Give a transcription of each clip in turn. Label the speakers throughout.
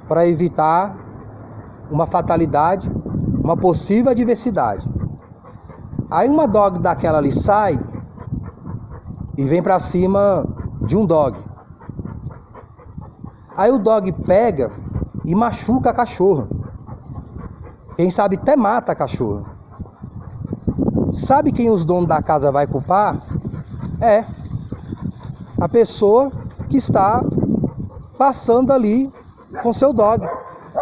Speaker 1: para evitar uma fatalidade, uma possível adversidade. Aí uma dog daquela ali sai e vem para cima de um dog. Aí o dog pega e machuca a cachorra. Quem sabe até mata a cachorra. Sabe quem os donos da casa vai culpar? É a pessoa que está passando ali com seu dog.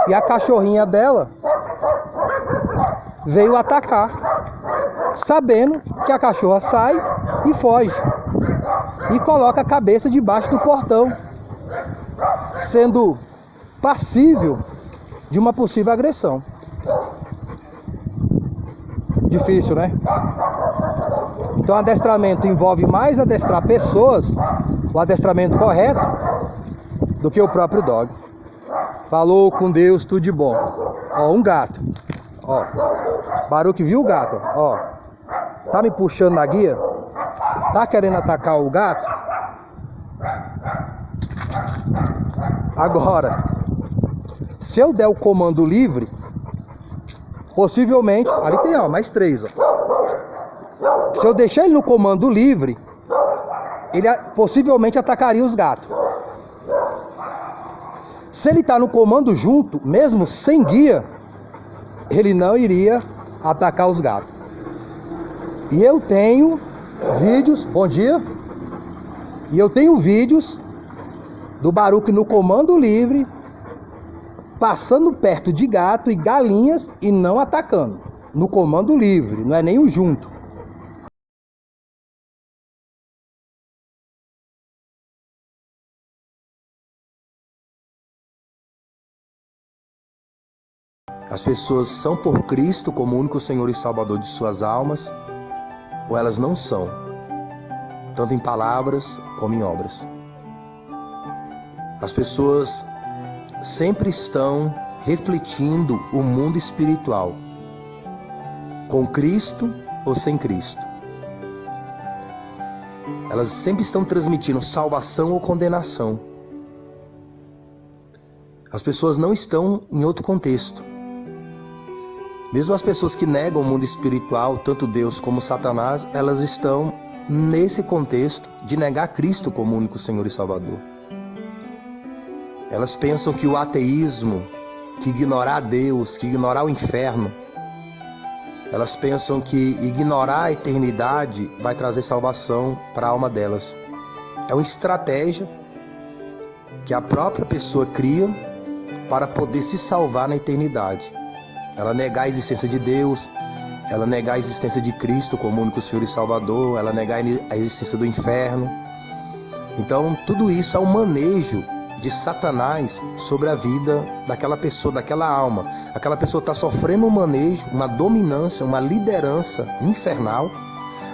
Speaker 1: E a cachorrinha dela veio atacar, sabendo que a cachorra sai e foge. E coloca a cabeça debaixo do portão, sendo passível de uma possível agressão. Difícil, né? Então, adestramento envolve mais adestrar pessoas, o adestramento correto, do que o próprio dog. Falou com Deus, tudo de bom. Ó, um gato. Ó, Baruque viu o gato? Ó, tá me puxando na guia? Tá querendo atacar o gato? Agora, se eu der o comando livre, possivelmente, ali tem, ó, mais 3, ó. Se eu deixar ele no comando livre, ele possivelmente atacaria os gatos. Se ele está no comando junto, mesmo sem guia, ele não iria atacar os gatos. E eu tenho vídeos, bom dia, e eu tenho vídeos do Baruque no comando livre, passando perto de gato e galinhas e não atacando. No comando livre, não é nem o junto. As pessoas são por Cristo como único Senhor e Salvador de suas almas, ou elas não são, tanto em palavras como em obras. As pessoas sempre estão refletindo o mundo espiritual, com Cristo ou sem Cristo. Elas sempre estão transmitindo salvação ou condenação. As pessoas não estão em outro contexto. Mesmo as pessoas que negam o mundo espiritual, tanto Deus como Satanás, elas estão nesse contexto de negar Cristo como único Senhor e Salvador. Elas pensam que o ateísmo, que ignorar Deus, que ignorar o inferno, elas pensam que ignorar a eternidade vai trazer salvação para a alma delas. É uma estratégia que a própria pessoa cria para poder se salvar na eternidade. Ela negar a existência de Deus, ela negar a existência de Cristo como único Senhor e Salvador, ela negar a existência do inferno. Então, tudo isso é um manejo de Satanás sobre a vida daquela pessoa, daquela alma. Aquela pessoa está sofrendo um manejo, uma dominância, uma liderança infernal,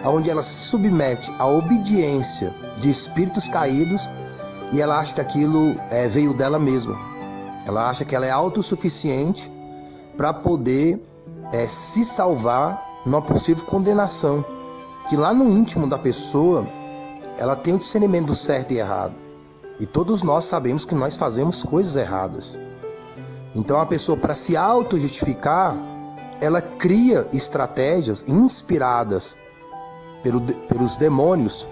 Speaker 1: onde ela se submete à obediência de espíritos caídos e ela acha que aquilo veio dela mesma. Ela acha que ela é autossuficiente para poder se salvar numa possível condenação, que lá no íntimo da pessoa ela tem o discernimento do certo e errado, e todos nós sabemos que nós fazemos coisas erradas. Então a pessoa, para se auto-justificar, ela cria estratégias inspiradas pelos demônios,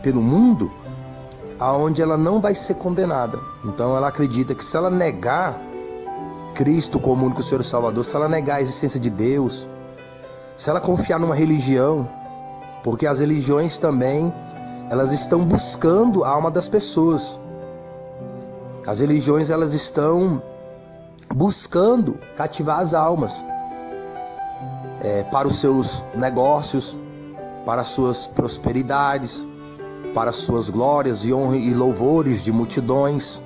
Speaker 1: pelo mundo, aonde ela não vai ser condenada. Então ela acredita que se ela negar Cristo como único Senhor e Salvador, se ela negar a existência de Deus, se ela confiar numa religião, porque as religiões também, elas estão buscando a alma das pessoas. As religiões, elas estão buscando cativar as almas para os seus negócios, para as suas prosperidades, para as suas glórias e honra e louvores de multidões.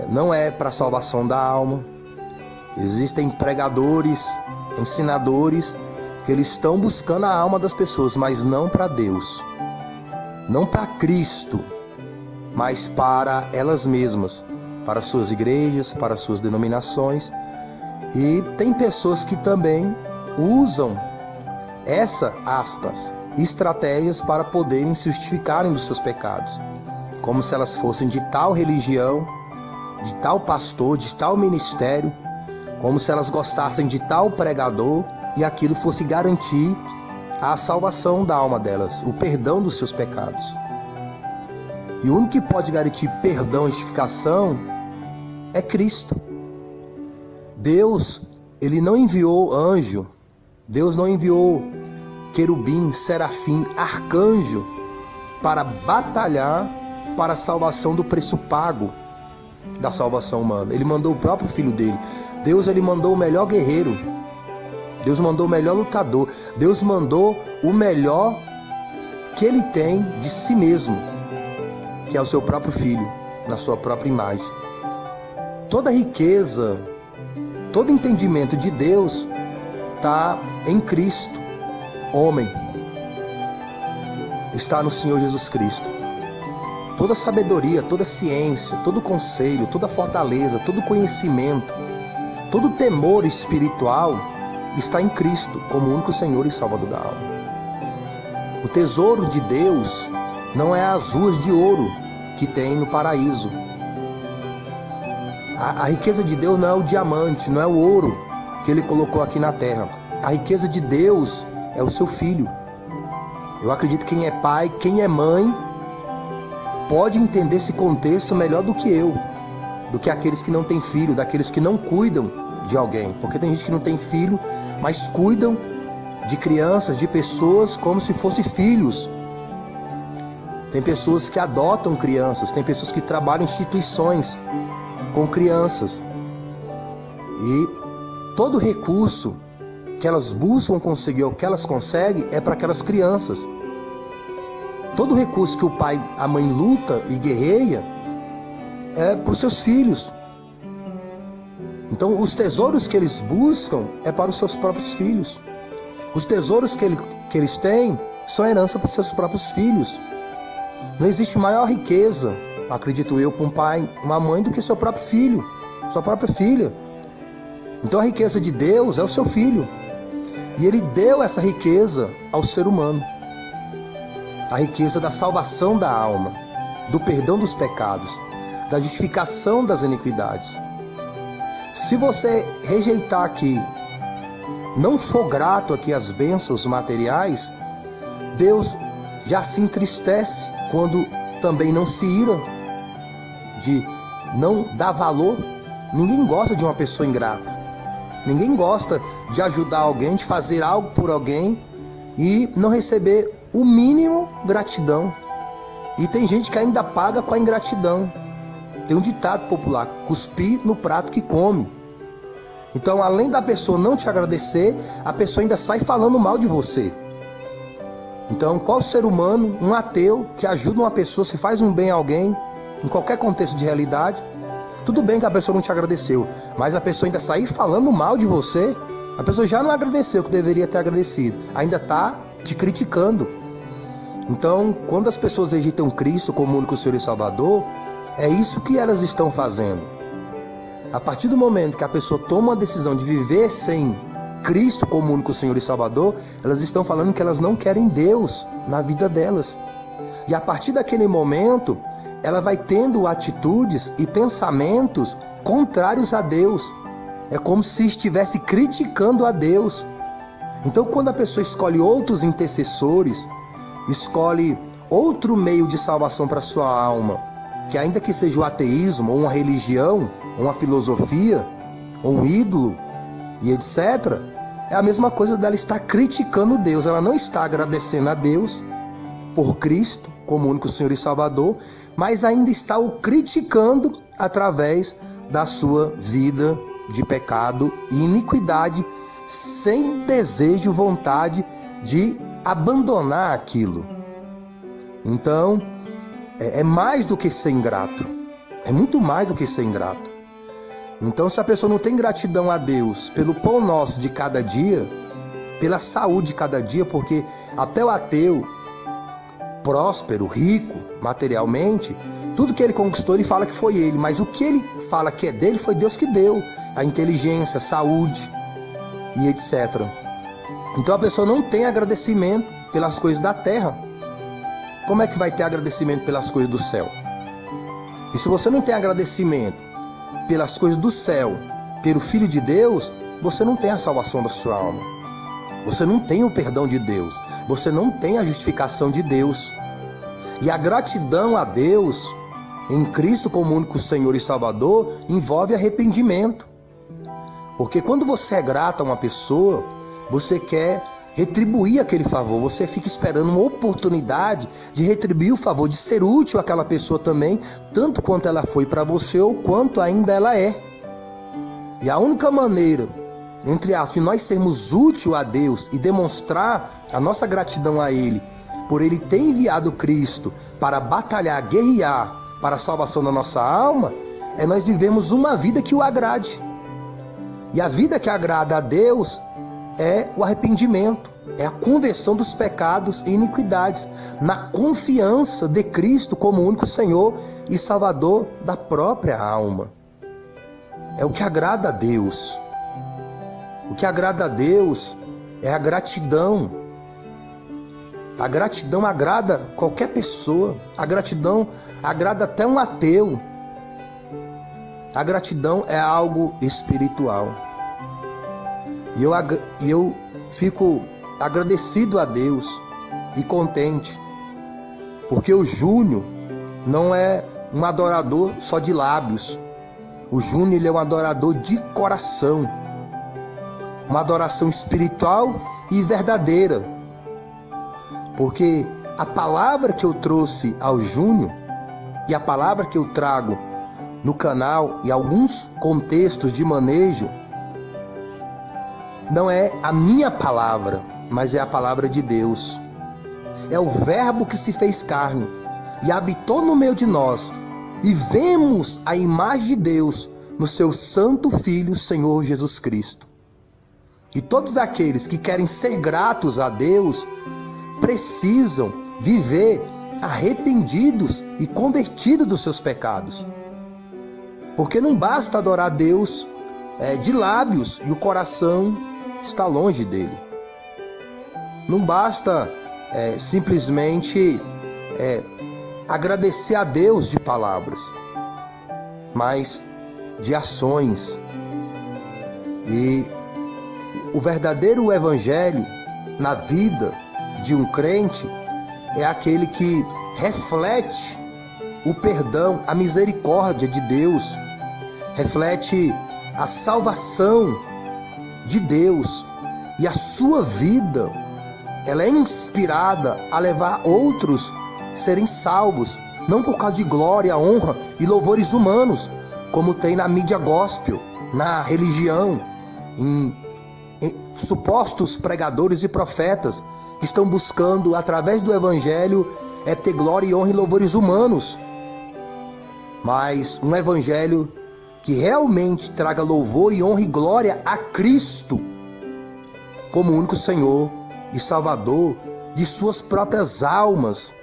Speaker 1: Não é para a salvação da alma. Existem pregadores, ensinadores, que eles estão buscando a alma das pessoas, mas não para Deus, não para Cristo, mas para elas mesmas, para suas igrejas, para suas denominações. E tem pessoas que também usam estratégias para poderem se justificarem dos seus pecados, como se elas fossem de tal religião de tal pastor, de tal ministério, como se elas gostassem de tal pregador e aquilo fosse garantir a salvação da alma delas, o perdão dos seus pecados. E o único que pode garantir perdão e justificação é Cristo. Deus, ele não enviou anjo, Deus não enviou querubim, serafim, arcanjo para batalhar para a salvação do preço pago da salvação humana. Ele mandou o próprio filho dele. Deus, ele mandou o melhor guerreiro. Deus mandou o melhor lutador. Deus mandou o melhor que ele tem de si mesmo, que é o seu próprio filho, na sua própria imagem. Toda riqueza, todo entendimento de Deus está em Cristo, homem. Está no Senhor Jesus Cristo. Toda sabedoria, toda ciência, todo conselho, toda fortaleza, todo conhecimento, todo temor espiritual está em Cristo, como único Senhor e Salvador da alma. O tesouro de Deus não é as ruas de ouro que tem no paraíso. A riqueza de Deus não é o diamante, não é o ouro que ele colocou aqui na terra. A riqueza de Deus é o seu filho. Eu acredito que quem é pai, quem é mãe, pode entender esse contexto melhor do que eu, do que aqueles que não têm filho, daqueles que não cuidam de alguém. Porque tem gente que não tem filho, mas cuidam de crianças, de pessoas como se fossem filhos. Tem pessoas que adotam crianças, tem pessoas que trabalham em instituições com crianças. E todo recurso que elas buscam conseguir, ou que elas conseguem, é para aquelas crianças. Todo recurso que o pai, a mãe luta e guerreia é para os seus filhos. Então, os tesouros que eles buscam é para os seus próprios filhos. Os tesouros que eles têm são herança para os seus próprios filhos. Não existe maior riqueza, acredito eu, para um pai, uma mãe, do que seu próprio filho, sua própria filha. Então, a riqueza de Deus é o seu filho. E ele deu essa riqueza ao ser humano. A riqueza da salvação da alma, do perdão dos pecados, da justificação das iniquidades. Se você rejeitar aqui, não for grato aqui às bênçãos materiais, Deus já se entristece quando também não se ira, de não dar valor. Ninguém gosta de uma pessoa ingrata. Ninguém gosta de ajudar alguém, de fazer algo por alguém e não receber o mínimo gratidão. E tem gente que ainda paga com a ingratidão. Tem um ditado popular: cuspir no prato que come. Então, além da pessoa não te agradecer, a pessoa ainda sai falando mal de você. Então, qual ser humano, um ateu, que ajuda uma pessoa, se faz um bem a alguém, em qualquer contexto de realidade, tudo bem que a pessoa não te agradeceu, mas a pessoa ainda sair falando mal de você, a pessoa já não agradeceu o que deveria ter agradecido, ainda está te criticando. Então, quando as pessoas rejeitam Cristo como único Senhor e Salvador, é isso que elas estão fazendo. A partir do momento que a pessoa toma a decisão de viver sem Cristo como único Senhor e Salvador, elas estão falando que elas não querem Deus na vida delas. E a partir daquele momento, ela vai tendo atitudes e pensamentos contrários a Deus. É como se estivesse criticando a Deus. Então, quando a pessoa escolhe outros intercessores, escolhe outro meio de salvação para sua alma, que ainda que seja o ateísmo, ou uma religião, ou uma filosofia, ou um ídolo, e etc., é a mesma coisa dela estar criticando Deus. Ela não está agradecendo a Deus por Cristo como único Senhor e Salvador, mas ainda está o criticando através da sua vida de pecado e iniquidade, sem desejo, vontade de abandonar aquilo. Então, é mais do que ser ingrato. É muito mais do que ser ingrato. Então, se a pessoa não tem gratidão a Deus pelo pão nosso de cada dia, pela saúde de cada dia, porque até o ateu, próspero, rico materialmente, tudo que ele conquistou, ele fala que foi ele, mas o que ele fala que é dele, foi Deus que deu. A inteligência, a saúde e etc. Então a pessoa não tem agradecimento pelas coisas da terra. Como é que vai ter agradecimento pelas coisas do céu? E se você não tem agradecimento pelas coisas do céu, pelo Filho de Deus, você não tem a salvação da sua alma. Você não tem o perdão de Deus. Você não tem a justificação de Deus. E a gratidão a Deus, em Cristo como único Senhor e Salvador, envolve arrependimento. Porque quando você é grato a uma pessoa, você quer retribuir aquele favor. Você fica esperando uma oportunidade de retribuir o favor, de ser útil àquela pessoa também, tanto quanto ela foi para você ou quanto ainda ela é. E a única maneira, entre aspas, de nós sermos úteis a Deus e demonstrar a nossa gratidão a Ele, por Ele ter enviado Cristo para batalhar, guerrear para a salvação da nossa alma, é nós vivemos uma vida que o agrade. E a vida que agrada a Deus é o arrependimento, é a conversão dos pecados e iniquidades, na confiança de Cristo como único Senhor e Salvador da própria alma. É o que agrada a Deus. O que agrada a Deus é a gratidão. A gratidão agrada qualquer pessoa. A gratidão agrada até um ateu. A gratidão é algo espiritual. E eu fico agradecido a Deus e contente, porque o Júnior não é um adorador só de lábios. O Júnior, ele é um adorador de coração, uma adoração espiritual e verdadeira, porque a palavra que eu trouxe ao Júnior e a palavra que eu trago no canal e alguns contextos de manejo não é a minha palavra, mas é a palavra de Deus. É o Verbo que se fez carne e habitou no meio de nós, e vemos a imagem de Deus no seu santo Filho, Senhor Jesus Cristo. E todos aqueles que querem ser gratos a Deus precisam viver arrependidos e convertidos dos seus pecados. Porque não basta adorar a Deus de lábios e o coração está longe dele. Não basta simplesmente agradecer a Deus de palavras, mas de ações. E o verdadeiro evangelho na vida de um crente é aquele que reflete o perdão, a misericórdia de Deus, reflete a salvação de Deus, e a sua vida ela é inspirada a levar outros a serem salvos, não por causa de glória, honra e louvores humanos, como tem na mídia gospel, na religião, em supostos pregadores e profetas que estão buscando, através do evangelho, ter glória e honra e louvores humanos. Mas um evangelho que realmente traga louvor e honra e glória a Cristo como único Senhor e Salvador de suas próprias almas,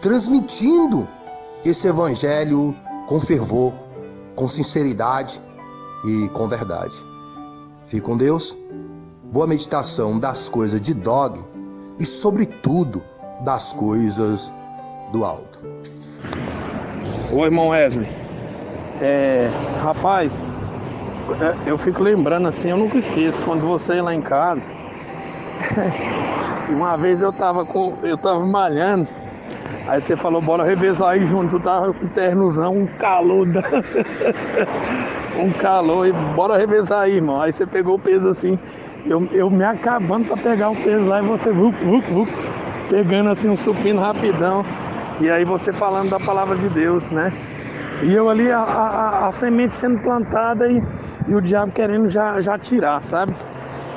Speaker 1: transmitindo esse evangelho com fervor, com sinceridade e com verdade. Fique com Deus, boa meditação das coisas de Dog e, sobretudo, das coisas do alto.
Speaker 2: Oi, irmão Wesley. Rapaz, eu fico lembrando assim, eu nunca esqueço, quando você ia lá em casa, uma vez eu tava malhando, aí você falou, bora revezar aí junto, tu tava com ternozão, um calor, e bora revezar aí, irmão. Aí você pegou o peso assim, eu me acabando pra pegar o peso lá, e você pegando assim um supino rapidão, e aí você falando da palavra de Deus, né? E eu ali, a semente sendo plantada e o diabo querendo já tirar, sabe?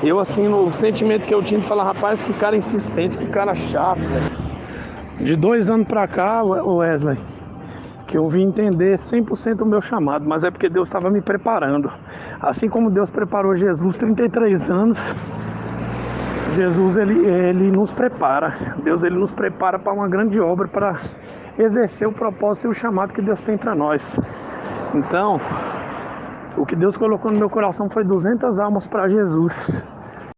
Speaker 2: Eu assim, o sentimento que eu tinha de falar, rapaz, que cara insistente, que cara chato, velho. De 2 anos pra cá, Wesley, que eu vim entender 100% o meu chamado, mas é porque Deus estava me preparando. Assim como Deus preparou Jesus 33 anos, Jesus ele nos prepara. Deus ele nos prepara para uma grande obra, para exercer o propósito e o chamado que Deus tem para nós. Então, o que Deus colocou no meu coração foi 200 almas para Jesus.